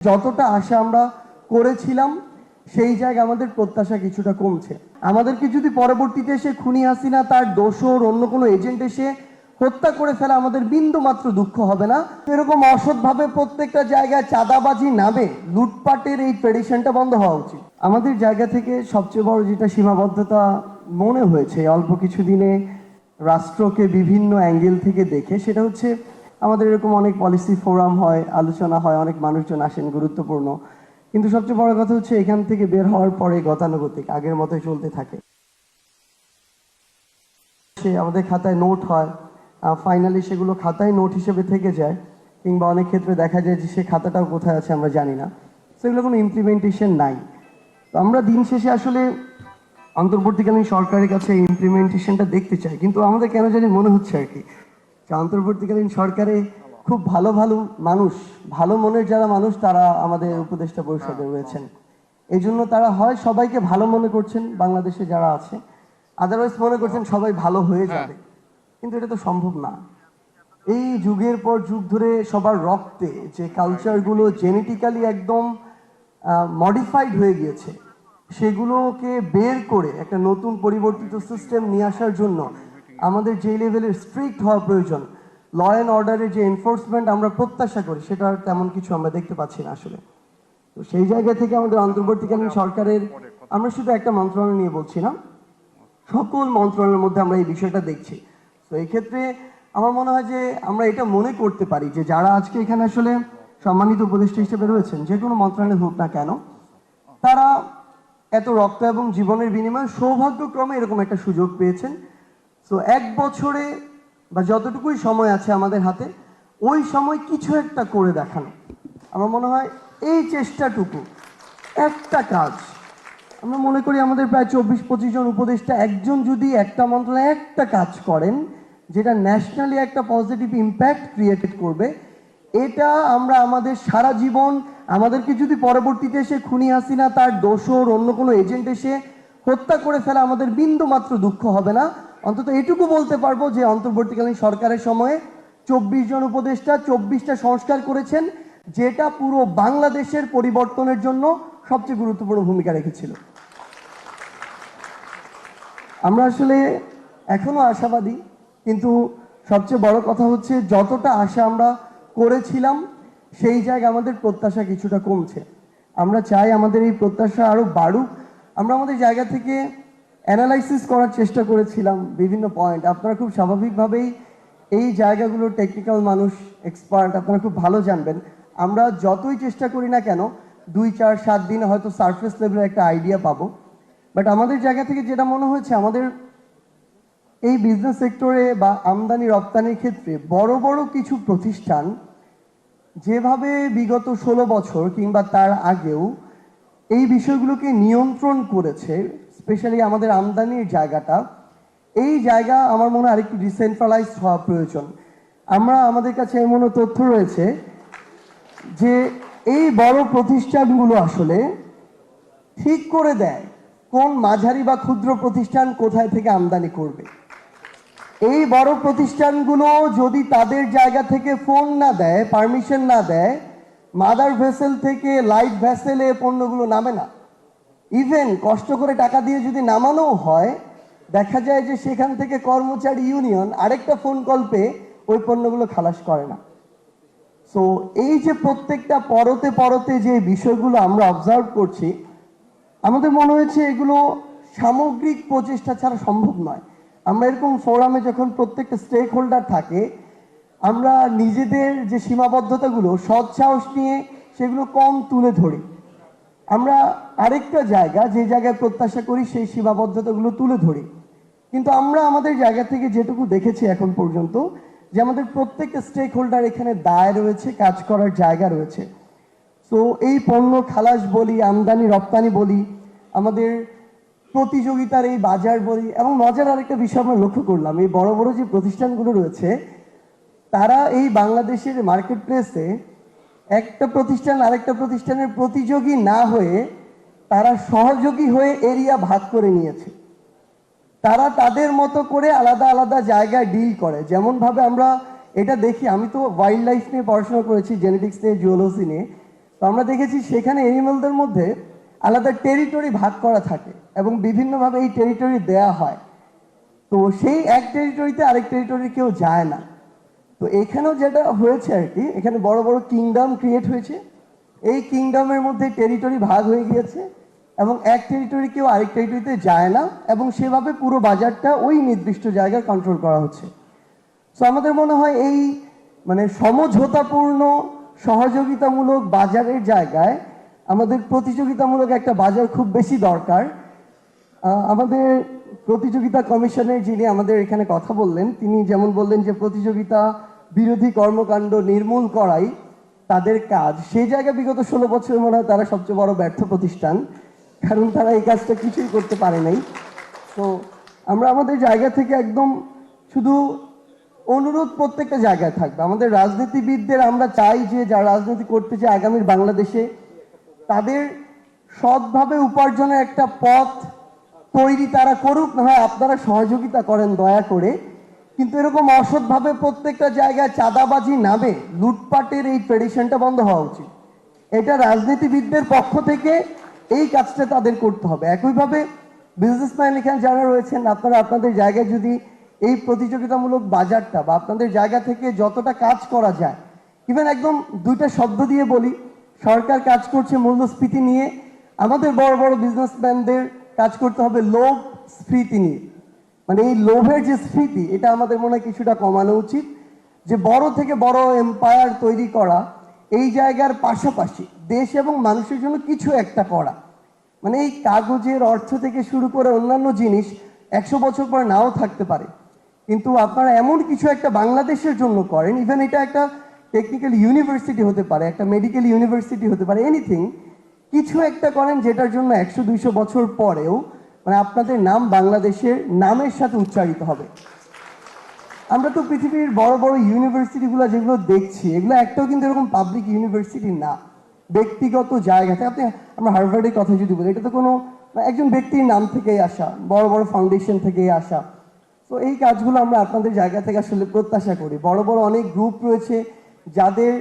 যতটা আশা আমরা করেছিলাম সেই জায়গায় আমাদের প্রত্যাশা কিছুটা কমছে। আমাদেরকে যদি পরবর্তীতে এসে খুনি হাসিনা তার দোসর অন্য কোনো এজেন্ট এসে হত্যা করে ফেলা আমাদের বিন্দু মাত্র দুঃখ হবে না। এরকম অসৎভাবে প্রত্যেকটা জায়গায় চাঁদাবাজি নামে লুটপাটের এই ট্রেডিশনটা বন্ধ হওয়া উচিত। আমাদের জায়গা থেকে সবচেয়ে বড় যেটা সীমাবদ্ধতা মনে হয়েছে অল্প কিছু দিনে রাষ্ট্রকে বিভিন্ন অ্যাঙ্গেল থেকে দেখে, সেটা হচ্ছে আমাদের এরকম অনেক পলিসি ফোরাম হয়, আলোচনা হয়, অনেক মানুষজন আসেন গুরুত্বপূর্ণ, কিন্তু সবচেয়ে বড় কথা হচ্ছে এখান থেকে বের হওয়ার পরে গতানুগতিক আগের মতোই চলতে থাকে। সে আমাদের খাতায় নোট হয়, ফাইনালি সেগুলো খাতায় নোট হিসেবে থেকে যায়, কিংবা অনেক ক্ষেত্রে দেখা যায় যে সে খাতাটাও কোথায় আছে আমরা জানি না। সেগুলো কোনো ইমপ্লিমেন্টেশন নাই। তো আমরা দিন শেষে আসলে অন্তর্বর্তীকালীন সরকারের কাছে ইমপ্লিমেন্টেশনটা দেখতে চাই, কিন্তু আমাদের কেন জানি মনে হচ্ছে আর কি যে অন্তর্বর্তীকালীন সরকারে খুব ভালো ভালো মানুষ, ভালো মনের যারা মানুষ তারা আমাদের উপদেষ্টা পরিষদে রয়েছেন। এই জন্য তারা হয় সবাইকে ভালো মনে করছেন বাংলাদেশে যারা আছে, আদারওয়াইজ মনে করছেন সবাই ভালো হয়ে যাবে, কিন্তু এটা তো সম্ভব না। এই যুগের পর যুগ ধরে সবার রক্তে যে কালচারগুলো জেনেটিক্যালি একদম মডিফাইড হয়ে গিয়েছে, সেগুলোকে বের করে একটা নতুন পরিবর্তিত সিস্টেম নিয়ে আসার জন্য আমাদের যে লেভেলের স্ট্রিক্ট হওয়া প্রয়োজন, ল অ্যান্ড অর্ডারের যে এনফোর্সমেন্ট আমরা প্রত্যাশা করি, সেটা তেমন কিছু আমরা দেখতে পাচ্ছি না আসলে। তো সেই জায়গা থেকে আমাদের অন্তর্বর্তীকালীন সরকারের, আমরা শুধু একটা মন্ত্রণালয় নিয়ে বলছি না, সকল মন্ত্রণালয়ের মধ্যে আমরা এই বিষয়টা দেখছি। তো এই ক্ষেত্রে আমার মনে হয় যে আমরা এটা মনে করতে পারি যে যারা আজকে এখানে আসলে সম্মানিত উপদেষ্টা হিসেবে রয়েছেন, যে কোনো মন্ত্রণালয় হোক না কেন, তারা এত রক্ত এবং জীবনের বিনিময়ে সৌভাগ্যক্রমে এরকম একটা সুযোগ পেয়েছেন। তো এক বছরে বা যতটুকুই সময় আছে আমাদের হাতে, ওই সময় কিছু একটা করে দেখানো, আমার মনে হয় এই চেষ্টাটুকু, একটা কাজ, আমরা মনে করি আমাদের প্রায় 24-25 জন উপদেষ্টা, একজন যদি একটা মন্ত্রণালয়ে একটা কাজ করেন যেটা ন্যাশনালি একটা পজিটিভ ইম্প্যাক্ট ক্রিয়েটেড করবে, এটা আমরা আমাদের সারা জীবন, আমাদেরকে যদি পরবর্তীতে এসে খুনি হাসিনা তার দোসর অন্য কোনো এজেন্ট এসে হত্যা করে ফেলা আমাদের বিন্দু মাত্র দুঃখ হবে না। অন্তত এটুকু বলতে পারবো যে অন্তর্বর্তীকালীন সরকারের সময়ে 24 জন উপদেষ্টা 24টা সংস্কার করেছেন, যেটা পুরো বাংলাদেশের পরিবর্তনের জন্য সবচেয়ে গুরুত্বপূর্ণ ভূমিকা রেখেছিল। আমরা আসলে এখনো আশাবাদী, কিন্তু সবচেয়ে বড় কথা হচ্ছে যতটা আশা আমরা করেছিলাম সেই জায়গায় আমাদের প্রত্যাশা কিছুটা কমছে। আমরা চাই আমাদের এই প্রত্যাশা আরো বাড়ুক। আমরা আমাদের জায়গা থেকে অ্যানালাইসিস করার চেষ্টা করেছিলাম বিভিন্ন পয়েন্ট। আপনারা খুব স্বাভাবিকভাবেই এই জায়গাগুলোর টেকনিক্যাল মানুষ, এক্সপার্ট, আপনারা খুব ভালো জানবেন। আমরা যতই চেষ্টা করি না কেন 2-4-7 দিনে হয়তো সারফেস লেভেলের একটা আইডিয়া পাবো, বাট আমাদের জায়গা থেকে যেটা মনে হয়েছে, আমাদের এই বিজনেস সেক্টরে বা আমদানি রপ্তানির ক্ষেত্রে বড় বড় কিছু প্রতিষ্ঠান যেভাবে বিগত 16 বছর কিংবা তার আগেও এই বিষয়গুলোকে নিয়ন্ত্রণ করেছে, স্পেশালি আমাদের আমদানির জায়গাটা, এই জায়গা আমার মনে হয় আরেকটু ডিসেন্ট্রালাইজড হওয়া প্রয়োজন। আমাদের কাছে এমন তথ্য রয়েছে যে এই বড় প্রতিষ্ঠানগুলো আসলে ঠিক করে দেয় কোন মাঝারি বা ক্ষুদ্র প্রতিষ্ঠান কোথায় থেকে আমদানি করবে। এই বড় প্রতিষ্ঠানগুলো যদি তাদের জায়গা থেকে ফোন না দেয়, পারমিশন না দেয়, মাদার ভেসেল থেকে লাইট ভেসেলে পণ্যগুলো নামে না। ইভেন কষ্ট করে টাকা দিয়ে যদি নামানো হয়, দেখা যায় যে সেখান থেকে কর্মচারী ইউনিয়ন আরেকটা ফোন কল পেয়ে ওই পণ্যগুলো খালাস করে না। সো এই যে প্রত্যেকটা পরতে পরতে যে বিষয়গুলো আমরা অবজার্ভ করছি, আমাদের মনে হয়েছে এগুলো সামগ্রিক প্রচেষ্টা ছাড়া সম্ভব নয়। আমরা এরকম ফোরামে যখন প্রত্যেকটা স্টেক হোল্ডার থাকে, আমরা নিজেদের যে সীমাবদ্ধতাগুলো সৎসাহস নিয়ে সেগুলো কম তুলে ধরি। আমরা আরেকটা জায়গা, যে জায়গায় প্রত্যাশা করি সেই সীমাবদ্ধতাগুলো তুলে ধরি, কিন্তু আমরা আমাদের জায়গা থেকে যেটুকু দেখেছি এখন পর্যন্ত, যে আমাদের প্রত্যেকটা স্টেক হোল্ডার এখানে দায় রয়েছে, কাজ করার জায়গা রয়েছে। তো এই পণ্য খালাস বলি, আমদানি রপ্তানি বলি, আমাদের প্রতিযোগিতার এই বাজার বলি, এবং মজার আরেকটা বিষয় আমরা লক্ষ্য করলাম, এই বড় বড় যে প্রতিষ্ঠানগুলো রয়েছে তারা এই বাংলাদেশের মার্কেট প্লেসে একটা প্রতিষ্ঠান আরেকটা প্রতিষ্ঠানের প্রতিযোগী না হয়ে তারা সহযোগী হয়ে এরিয়া ভাগ করে নিয়েছে। তারা তাদের মতো করে আলাদা আলাদা জায়গায় ডিল করে। যেমনভাবে আমরা এটা দেখি, আমি তো ওয়াইল্ড লাইফ নিয়ে পড়াশোনা করেছি, জেনেটিক্স নিয়ে, জিওলজি নিয়ে। তো আমরা দেখেছি সেখানে এনিম্যালদের মধ্যে আলাদা টেরিটরি ভাগ করা থাকে এবং বিভিন্নভাবে এই টেরিটরি দেয়া হয়। তো সেই এক টেরিটরিতে আরেক টেরিটরি কেউ যায় না। তো এখানেও যেটা হয়েছে আর কি, এখানে বড় বড় কিংডম ক্রিয়েট হয়েছে। এই কিংডমের মধ্যে টেরিটরি ভাগ হয়ে গিয়েছে এবং এক টেরিটরি কেউ আরেক টেরিটরিতে যায় না এবং সেভাবে পুরো বাজারটা ওই নির্দিষ্ট জায়গায় কন্ট্রোল করা হচ্ছে। সো আমাদের মনে হয় এই মানে সমঝোতাপূর্ণ সহযোগিতামূলক বাজারের জায়গায় আমাদের প্রতিযোগিতামূলক একটা বাজার খুব বেশি দরকার। আমাদের প্রতিযোগিতা কমিশনের যিনি আমাদের এখানে কথা বললেন, তিনি যেমন বললেন যে প্রতিযোগিতা বিরোধী কর্মকাণ্ড নির্মূল করাই তাদের কাজ, সেই জায়গায় বিগত 16 বছর মনে হয় তারা সবচেয়ে বড় ব্যর্থ প্রতিষ্ঠান, কারণ তারা এই কাজটা কিছুই করতে পারে নাই। তো আমরা আমাদের জায়গা থেকে একদম শুধু অনুরোধ প্রত্যেকটা জায়গায় থাকবে। আমাদের রাজনীতিবিদদের আমরা চাই যে যারা রাজনীতি করতে চায় আগামীর বাংলাদেশে, তাদের সৎভাবে উপার্জনের একটা পথ তৈরি তারা করুক, না হয় আপনারা সহযোগিতা করেন দয়া করে। কিন্তু এরকম অসৎভাবে প্রত্যেকটা জায়গায় চাঁদাবাজি নামে লুটপাটের এই ট্রেডিশনটা বন্ধ হওয়া উচিত। এটা রাজনীতিবিদদের পক্ষ থেকে এই কাজটা তাদের করতে হবে। একইভাবে বিজনেসম্যান এখানে যারা রয়েছেন, আপনারা আপনাদের জায়গায় যদি এই প্রতিযোগিতামূলক বাজারটা বা আপনাদের জায়গা থেকে যতটা কাজ করা যায়, ইভেন একদম দুইটা শব্দ দিয়ে বলি, সরকার কাজ করছে মূল্যস্ফীতি নিয়ে, আমাদের বড় বড় বিজনেসম্যানদের কাজ করতে হবে লোভ স্ফীতি নিয়ে। মানে এই লোভের যে স্ফীতি, এটা আমাদের মনে হয় কিছুটা কমানো উচিত। যে বড় থেকে বড় এম্পায়ার তৈরি করা, এই জায়গার পাশাপাশি দেশ এবং মানুষের জন্য কিছু একটা করা, মানে এই কাগজের অর্থ থেকে শুরু করে অন্যান্য জিনিস 100 বছর পর নাও থাকতে পারে, কিন্তু আপনারা এমন কিছু একটা বাংলাদেশের জন্য করেন। ইভেন এটা একটা টেকনিক্যাল ইউনিভার্সিটি হতে পারে, একটা মেডিকেল ইউনিভার্সিটি হতে পারে, এনিথিং, কিছু একটা করেন যেটার জন্য 100-200 বছর পরেও মানে আপনাদের নাম বাংলাদেশের নামের সাথে উচ্চারিত হবে। আমরা তো পৃথিবীর বড় বড় ইউনিভার্সিটিগুলো যেগুলো দেখছি, এগুলো একটাও কিন্তু এরকম পাবলিক ইউনিভার্সিটি না, ব্যক্তিগত জায়গাতে। আপনি আমরা হার্ভার্ডের কথা যদি বলি, এটা তো কোনো একজন ব্যক্তির নাম থেকেই আসা, বড় বড় ফাউন্ডেশন থেকেই আসা। তো এই কাজগুলো আমরা আপনাদের জায়গা থেকে আসলে প্রত্যাশা করি। বড় বড় অনেক গ্রুপ রয়েছে যাদের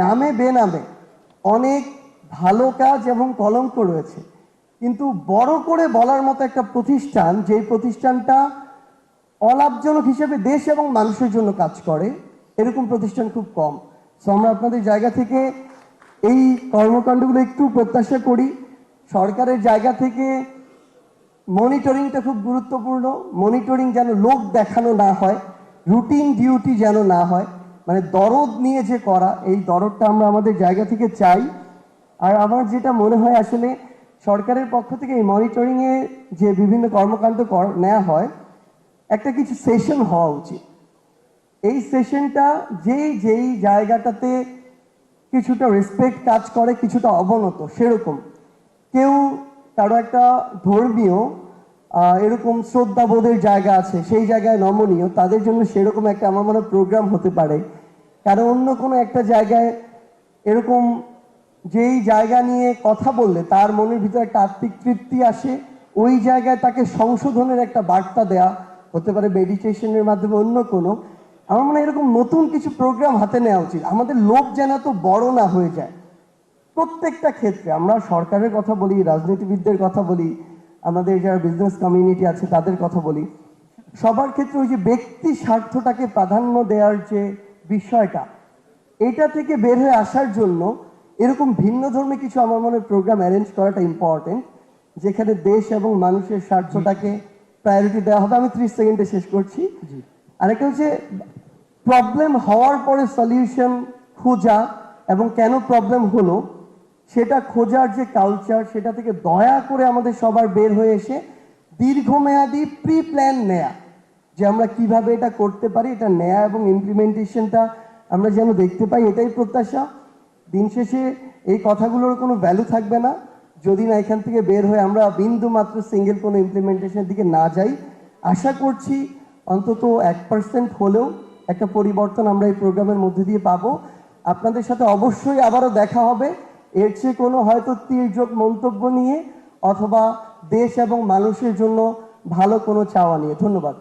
নামে বেনামে অনেক ভালো কাজ এবং কলঙ্ক রয়েছে, কিন্তু বড় করে বলার মতো একটা প্রতিষ্ঠান, যেই প্রতিষ্ঠানটা অলাভজনক হিসেবে দেশ এবং মানুষের জন্য কাজ করে, এরকম প্রতিষ্ঠান খুব কম। সো আমরা আপনাদের জায়গা থেকে এই কর্মকাণ্ডগুলো একটু প্রত্যাশা করি। সরকারের জায়গা থেকে মনিটরিংটা খুব গুরুত্বপূর্ণ। মনিটরিং যেন লোক দেখানো না হয়, রুটিন ডিউটি যেন না হয়, মানে দরদ নিয়ে যে করা, এই দরদটা আমরা আমাদের জায়গা থেকে চাই। আর আমার যেটা মনে হয় আসলে সরকারের পক্ষ থেকে এই মনিটরিংয়ে যে বিভিন্ন কর্মকাণ্ড নেওয়া হয়, একটা কিছু সেশন হওয়া উচিত। এই সেশনটা যেই জায়গাটাতে কিছুটা রেসপেক্ট কাজ করে, কিছুটা অবনত, সেরকম কেউ কারো একটা ধর্মীয় এরকম শ্রদ্ধাবোধের জায়গা আছে, সেই জায়গায় নমনীয়, তাদের জন্য সেরকম একটা আমার মনে হয় প্রোগ্রাম হতে পারে। কারণ অন্য কোনো একটা জায়গায় এরকম যেই জায়গা নিয়ে কথা বললে তার মনের ভিতরে একটা আত্মিক তৃপ্তি আসে, ওই জায়গায় তাকে সংশোধনের একটা বার্তা দেয়া হতে পারে মেডিটেশনের মাধ্যমে, অন্য কোনো, আমার মনে হয় এরকম নতুন কিছু প্রোগ্রাম হাতে নেওয়া উচিত। আমাদের লোভ যেন এত বড় না হয়ে যায় প্রত্যেকটা ক্ষেত্রে। আমরা সরকারের কথা বলি, রাজনীতিবিদদের কথা বলি, আমাদের যারা বিজনেস কমিউনিটি আছে তাদের কথা বলি, সবার ক্ষেত্রে ওই যে ব্যক্তি স্বার্থটাকে প্রাধান্য দেওয়ার যে বিষয়টা, এটা থেকে বের হয়ে আসার জন্য এরকম ভিন্ন ধর্মী কিছু আমার মনে প্রোগ্রাম অ্যারেঞ্জ করাটা ইম্পর্টেন্ট, যেখানে দেশ এবং মানুষের স্বার্থটাকে প্রায়োরিটি দেওয়া হবে। আমি 30 সেকেন্ডে শেষ করছি। আরেকটা হচ্ছে প্রবলেম হওয়ার পরে সলিউশন খোঁজা এবং কেন প্রবলেম হলো সেটা খোঁজার যে কালচার, সেটা থেকে দয়া করে আমাদের সবার বের হয়ে এসে দীর্ঘমেয়াদী প্রি প্ল্যান নেয়া, যে আমরা কিভাবে এটা করতে পারি, এটা নেয়া এবং ইমপ্লিমেন্টেশনটা আমরা যেন দেখতে পাই, এটাই প্রত্যাশা। দিন শেষে এই কথাগুলোর কোনো ভ্যালু থাকবে না যদি না এখান থেকে বের হয়ে আমরা বিন্দু মাত্র সিঙ্গেল কোনো ইমপ্লিমেন্টেশনের দিকে না যাই। আশা করছি অন্তত 1% হলেও একটা পরিবর্তন আমরা এই প্রোগ্রামের মধ্যে দিয়ে পাবো। আপনাদের সাথে অবশ্যই আবারও দেখা হবে, এর চেয়ে কোনো হয়তো তীর্যক মন্তব্য নিয়ে অথবা দেশ এবং মানুষের জন্য ভালো কোনো চাওয়া নিয়ে। ধন্যবাদ।